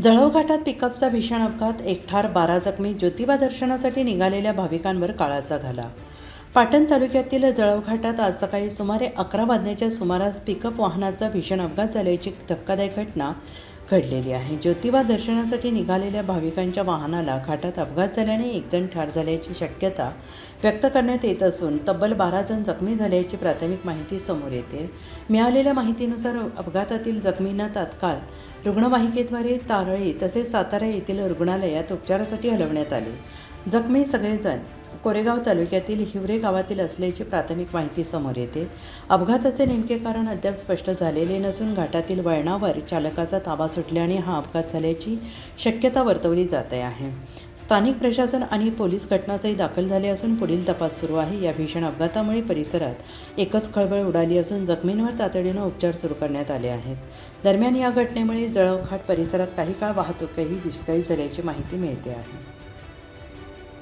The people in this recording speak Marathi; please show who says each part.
Speaker 1: जळगाव घाटात पिकअपचा भीषण अपघात, एक ठार 12 जखमी. ज्योतिबा दर्शनासाठी निघालेल्या भाविकांवर काळाचा घाला. पाटण तालुक्यातील जळगाव घाटात आज सकाळी सुमारे 11 वाजण्याच्या सुमारास पिकअप वाहनाचा भीषण अपघात झाल्याची धक्कादायक घटना घडलेली आहे. ज्योतिबा दर्शनासाठी निघालेल्या भाविकांच्या वाहनाला घाटात अपघात झाल्याने एक जण ठार झाल्याची शक्यता व्यक्त करण्यात येत असून तब्बल 12 जण जखमी झाल्याची प्राथमिक माहिती समोर येते. मिळालेल्या माहितीनुसार अपघातातील जखमींना तात्काळ रुग्णवाहिकेद्वारे तारळी तसेच सातारा येथील रुग्णालयात उपचारासाठी हलवण्यात आले. जखमी सगळेजण कोरेगाव तालुक्यातील हिवरे गावातील असल्याची प्राथमिक माहिती समोर येते. अपघाताचे नेमके कारण अद्याप स्पष्ट झालेले नसून घाटातील वळणावर चालकाचा ताबा सुटल्याने हा अपघात झाल्याची शक्यता वर्तवली जात आहे. स्थानिक प्रशासन आणि पोलीस घटनास्थळी दाखल झाले असून पुढील तपास सुरू आहे. या भीषण अपघातामुळे परिसरात एकच खळबळ उडाली असून जखमींवर तातडीनं उपचार सुरू करण्यात आले आहेत. दरम्यान या घटनेमुळे जळगाव घाट परिसरात काही काळ वाहतूकही विस्कळीत झाल्याची माहिती मिळते आहे.